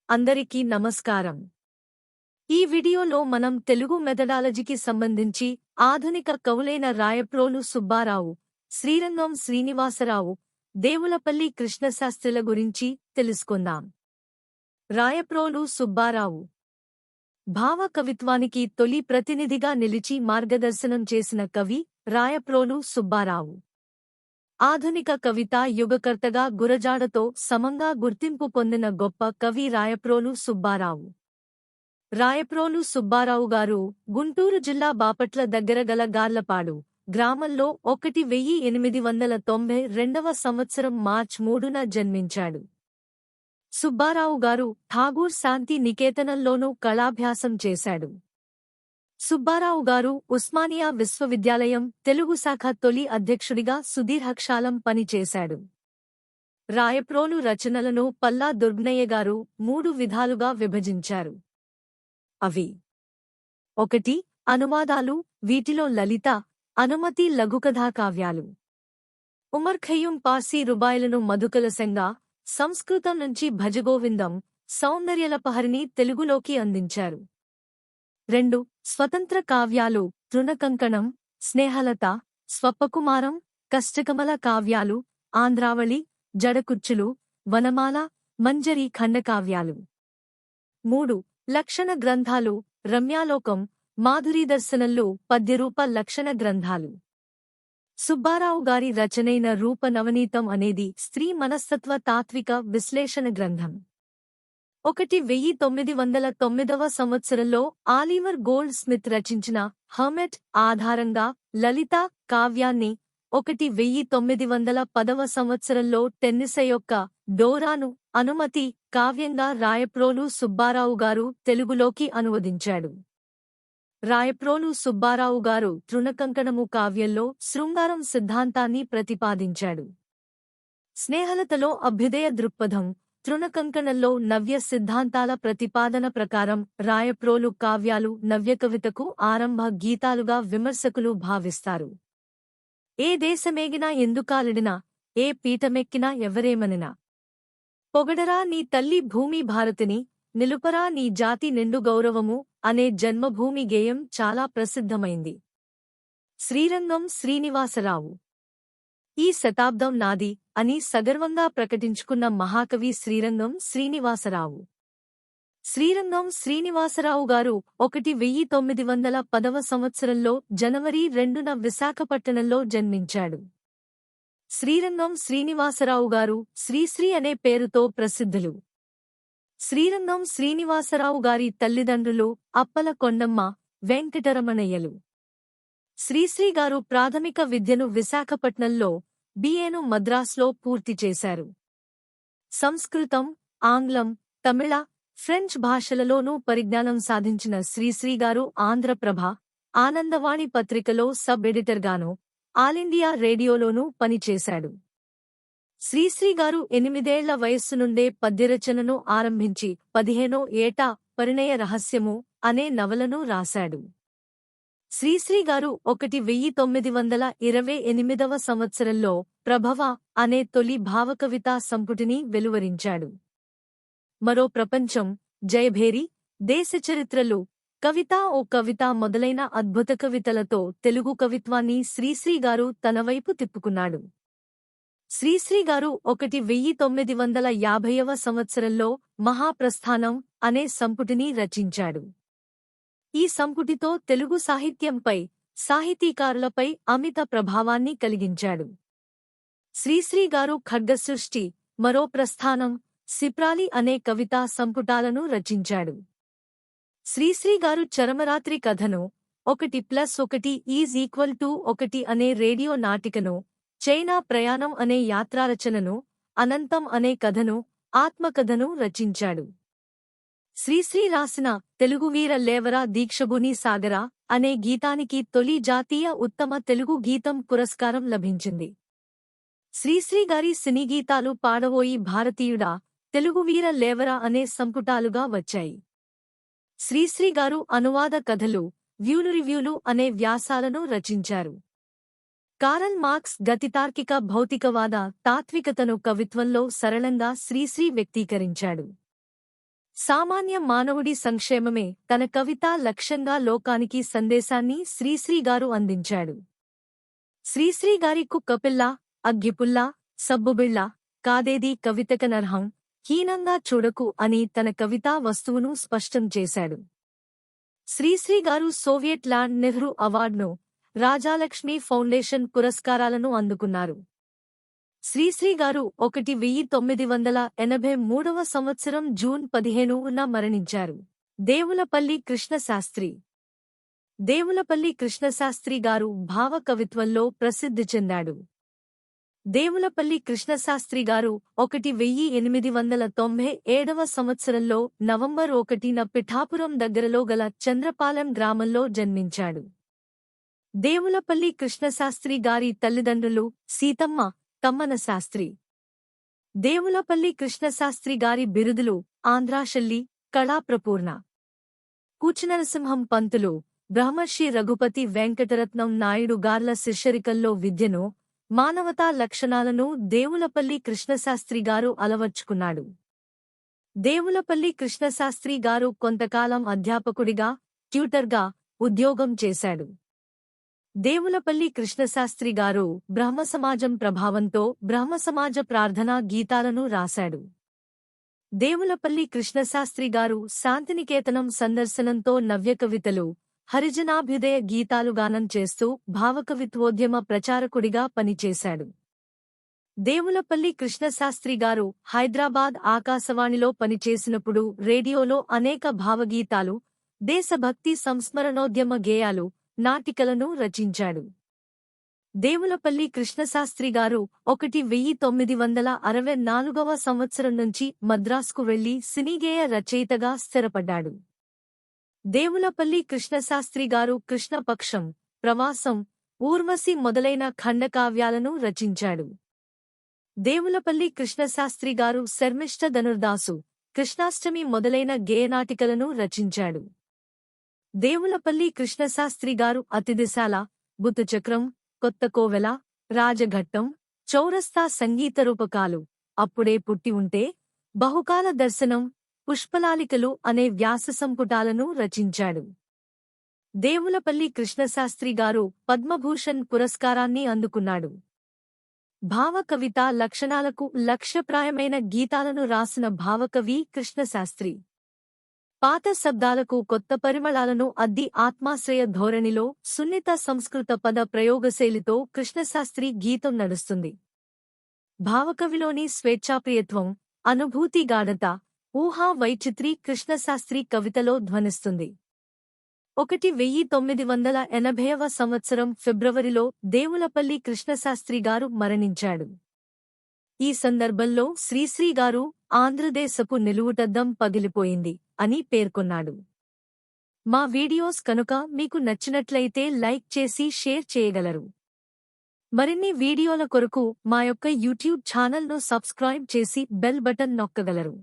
అందరికీ నమస్కారం. ఈ వీడియోలో మనం తెలుగు మెథడాలజీకి సంబంధించి ఆధునిక కవులైన రాయప్రోలు సుబ్బారావు, శ్రీరంగం శ్రీనివాసరావు, దేవులపల్లి కృష్ణశాస్త్రిల గురించి తెలుసుకుందాం. రాయప్రోలు సుబ్బారావు భావ కవిత్వానికి తొలి ప్రతినిధిగా నిలిచి మార్గదర్శనం చేసిన కవి రాయప్రోలు సుబ్బారావు. ఆధునిక కవితా యుగకర్తగా గురజాడతో సమంగా గుర్తింపు పొందిన గొప్ప కవి రాయప్రోలు సుబ్బారావు. రాయప్రోలు సుబ్బారావు గారు గుంటూరు జిల్లా బాపట్ల దగ్గర గల గార్లపాడు గ్రామంలో 1892 సంవత్సరం మార్చి 3న జన్మించాడు. సుబ్బారావు గారు ఠాగూర్ శాంతి నికేతనంలోనూ కళాభ్యాసం చేశాడు. సుబ్బారావు గారు ఉస్మానియా విశ్వవిద్యాలయం తెలుగు శాఖ తొలి అధ్యక్షుడిగా సుదీర్ఘకాలం పనిచేశాడు. రాయప్రోలు రచనలను పల్లా దుర్గయ్య గారు 3 విధాలుగా విభజించారు. అవి: 1. అనువాదాలు, వీటిలో లలిత, అనుమతి లఘుకథా కావ్యాలు. ఉమర్ ఖయ్యూం పార్సీ రుబాయిలను మధుకలశంగా, సంస్కృతం నుంచి భజగోవిందం, సౌందర్యలపహరిని తెలుగులోకి అందించారు. 2. స్వతంత్ర కావ్యాలు, తృణకంకణం, స్నేహలత, స్వప్పకుమారం, కష్టకమల కావ్యాలు, ఆంధ్రావళి, జడకుర్చులు, వనమాల, మంజరి ఖండకావ్యాలు. 3. లక్షణ గ్రంథాలు, రమ్యాలోకం, మాధురీదర్శనంలు, పద్యరూప లక్షణ గ్రంథాలు. సుబ్బారావు గారి రచనైన రూప నవనీతం అనేది స్త్రీ మనస్తత్వ తాత్విక విశ్లేషణ గ్రంథం. 1909 సంవత్సరంలో ఆలివర్ గోల్డ్ స్మిత్ రచించిన హర్మెట్ ఆధారంగా లలిత కావ్యాన్ని, 1910 సంవత్సరంలో టెన్నిసే యొక్క డోరాను అనుమతి కావ్యంగా రాయప్రోలు సుబ్బారావు గారు తెలుగులోకి అనువదించాడు. రాయప్రోలు సుబ్బారావు గారు తృణకంకణము కావ్యంలో శృంగారం సిద్ధాంతాన్ని ప్రతిపాదించాడు. స్నేహలతలో అభ్యుదయ దృక్పథం, తృణకంకణంలో నవ్య సిద్ధాంతాల ప్రతిపాదన ప్రకారం రాయప్రోలు కావ్యాలు నవ్యకవితకు ఆరంభ గీతాలుగా విమర్శకులు భావిస్తారు. ఏ దేశమేగినా ఎందుకాలిడినా, ఏ పీఠమెక్కినా ఎవరేమనినా, పొగడరా నీ తల్లి భూమి భారతిని, నిలుపరా నీ జాతి నిండు గౌరవము అనే జన్మభూమి గేయం చాలా ప్రసిద్ధమైంది. శ్రీరంగం శ్రీనివాసరావు ఈ శతాబ్దం నాది అని సగర్వంగా ప్రకటించుకున్న మహాకవి శ్రీరంగం శ్రీనివాసరావు. శ్రీరంగం శ్రీనివాసరావు గారు 1910 సంవత్సరంలో జనవరి 2న విశాఖపట్టణంలో జన్మించాడు. శ్రీరంగం శ్రీనివాసరావు గారు శ్రీశ్రీ అనే పేరుతో ప్రసిద్ధులు. శ్రీరంగం శ్రీనివాసరావు గారి తల్లిదండ్రులు అప్పల కొండమ్మ, వెంకటరమణయ్యలు. శ్రీశ్రీ గారు ప్రాథమిక విద్యను విశాఖపట్నంలో, బిఏను మద్రాస్లో పూర్తి చేశారు. సంస్కృతం, ఆంగ్లం, తమిళ, ఫ్రెంచ్ భాషలలోనూ పరిజ్ఞానం సాధించిన శ్రీశ్రీ గారు ఆంధ్రప్రభ, ఆనందవాణి పత్రికలో సబ్ ఎడిటర్గానూ, ఆలిండియా రేడియోలోనూ పనిచేశాడు. శ్రీశ్రీ గారు 8 ఏళ్ల వయస్సు నుండే పద్యరచనను ఆరంభించి 15వ ఏట పరిణయ రహస్యము అనే నవలను రాశాడు. శ్రీశ్రీ గారు 1928 సంవత్సరంలో ప్రభవ అనే తొలి భావకవితా సంపుటిని వెలువరించాడు. మరో ప్రపంచం, జయభేరి, దేశచరిత్రలు, కవిత ఓ కవిత మొదలైన అద్భుత కవితలతో తెలుగు కవిత్వాన్ని శ్రీశ్రీ గారు తనవైపు తిప్పుకున్నాడు. శ్రీశ్రీ గారు 1950వ సంవత్సరంలో మహాప్రస్థానం అనే సంపుటిని రచించాడు. ఈ సంపుటితో తెలుగు సాహిత్యంపై, సాహితీకారులపై అమిత ప్రభావాన్ని కలిగించాడు. శ్రీశ్రీ గారు ఖడ్గసృష్టి, మరో ప్రస్థానం, సిప్రాలి అనే కవితా సంపుటాలను రచించాడు. శ్రీశ్రీ గారు చరమరాత్రి కథను, 1+1=1 అనే రేడియో నాటికను, చైనా ప్రయాణం అనే యాత్రారచనను, అనంతం అనే కథను, ఆత్మకథను రచించాడు. శ్రీశ్రీ రాసిన తెలుగు వీర లేవరా దీక్షభూని సాగరా అనే గీతానికి తొలి జాతీయ ఉత్తమ తెలుగు గీతం పురస్కారం లభించింది. శ్రీశ్రీ గారి సినీ గీతాలు పాడవోయి భారతీయుడా, తెలుగు వీర లేవరా అనే సంపుటాలుగా వచ్చాయి. శ్రీశ్రీ గారు అనువాద కథలు, వ్యూలు అనే వ్యాసాలను రచించారు. కారల్ మార్క్స్ గతితార్కిక భౌతికవాద తాత్వికతను కవిత్వంలో సరళంగా శ్రీశ్రీ వ్యక్తీకరించాడు. సామాన్య మానవుడి సంక్షేమమే తన కవితా లక్ష్యంగా లోకానికి సందేశాన్ని శ్రీశ్రీగారు అందించాడు. శ్రీశ్రీగారి కుక్కపిల్ల, అగ్గిపుల్ల, సబ్బుబిళ్ళ, కాదేది కవితకనర్హం, హీనంగా చూడకు అని తన కవితా వస్తువును స్పష్టం చేశాడు. శ్రీశ్రీగారు సోవియట్ ల్యాండ్ నెహ్రూ అవార్డును, రాజాలక్ష్మి ఫౌండేషన్ పురస్కారాలను అందుకున్నారు. శ్రీశ్రీగారు 1983 సంవత్సరం జూన్ 15న మరణించారు. దేవులపల్లి కృష్ణశాస్త్రి. దేవులపల్లి కృష్ణశాస్త్రి గారు భావ కవిత్వంలో ప్రసిద్ధి చెందాడు. దేవులపల్లి కృష్ణశాస్త్రి గారు 1897 సంవత్సరంలో నవంబర్ 1న పిఠాపురం దగ్గరలో గల చంద్రపాలెం గ్రామంలో జన్మించాడు. దేవులపల్లి కృష్ణశాస్త్రి గారి తల్లిదండ్రులు సీతమ్మ, తమ్మన శాస్త్రి. దేవులపల్లి కృష్ణశాస్త్రి గారి బిరుదులు ఆంధ్రాశల్లి, కళాప్రపూర్ణ. కూచినరసింహం పంతులు, బ్రహ్మర్షి రఘుపతి వెంకటరత్నం నాయుడు గార్ల శిష్యరికల్లో విద్యను, మానవతా లక్షణాలను దేవులపల్లి కృష్ణశాస్త్రి గారు అలవర్చుకున్నాడు. దేవులపల్లి కృష్ణశాస్త్రి గారు కొంతకాలం అధ్యాపకుడిగా, ట్యూటర్గా ఉద్యోగం చేశాడు. దేవులపల్లి కృష్ణశాస్త్రి గారు బ్రహ్మసమాజం ప్రభావంతో బ్రహ్మసమాజ ప్రార్థనా గీతాలను రాశాడు. దేవులపల్లి కృష్ణశాస్త్రి గారు శాంతినికేతనం సందర్శనంతో నవ్యకవితలు, హరిజనాభ్యుదయ గీతాలు గానం చేస్తూ భావకవిత్వోద్యమ ప్రచారకుడిగా పనిచేశాడు. దేవులపల్లి కృష్ణశాస్త్రి గారు హైదరాబాద్ ఆకాశవాణిలో పనిచేసినప్పుడు రేడియోలో అనేక భావగీతాలు, దేశభక్తి సంస్మరణోద్యమ గేయాలు, నాటికలను రచించాడు. దేవులపల్లి కృష్ణశాస్త్రి గారు 1964 సంవత్సరం నుంచి మద్రాసుకు వెళ్లి సినీగేయ రచయితగా స్థిరపడ్డాడు. దేవులపల్లి కృష్ణశాస్త్రి గారు కృష్ణపక్షం, ప్రవాసం, ఊర్వశి మొదలైన ఖండకావ్యాలను రచించాడు. దేవులపల్లి కృష్ణశాస్త్రి గారు శర్మిష్ఠ ధనుర్దాసు, కృష్ణాష్టమి మొదలైన గేయనాటికలను రచించాడు. దేవులపల్లి కృష్ణశాస్త్రి గారు అతిథిశాల, బుద్ధచక్రం, కొత్తకోవెల, రాజఘట్టం, చౌరస్తా సంగీత రూపకాలు, అప్పుడే పుట్టి ఉంటే, బహుకాల దర్శనం, పుష్పలాలికలు అనే వ్యాస సంపుటాలను రచించాడు. దేవులపల్లి కృష్ణశాస్త్రి గారు పద్మభూషణ్ పురస్కారాన్ని అందుకున్నాడు. భావకవిత లక్షణాలకు లక్ష్యప్రాయమైన గీతాలను రాసిన భావకవి కృష్ణశాస్త్రి. పాత శబ్దాలకు కొత్త పరిమళాలను అద్ది ఆత్మాశ్రయ ధోరణిలో సున్నిత సంస్కృత పద ప్రయోగశైలితో కృష్ణశాస్త్రి గీతం నడుస్తుంది. భావకవిలోని స్వేచ్ఛాప్రియత్వం, అనుభూతి గాఢత, ఊహా వైచిత్రి కృష్ణశాస్త్రి కవితలో ధ్వనిస్తుంది. 1980 సంవత్సరం ఫిబ్రవరిలో దేవులపల్లి కృష్ణశాస్త్రి గారు మరణించాడు. ఈ సందర్భంలో శ్రీశ్రీ గారు ఆంధ్రదేశపు నిలువుటద్దం పగిలిపోయింది అని పేర్కొన్నాడు. మా వీడియోస్ కనుక మీకు నచ్చినట్లయితే లైక్ చేసి షేర్ చేయగలరు. మరిన్ని వీడియోల కొరకు మా యొక్క యూట్యూబ్ ఛానల్ను సబ్స్క్రైబ్ చేసి బెల్ బటన్ నొక్కగలరు.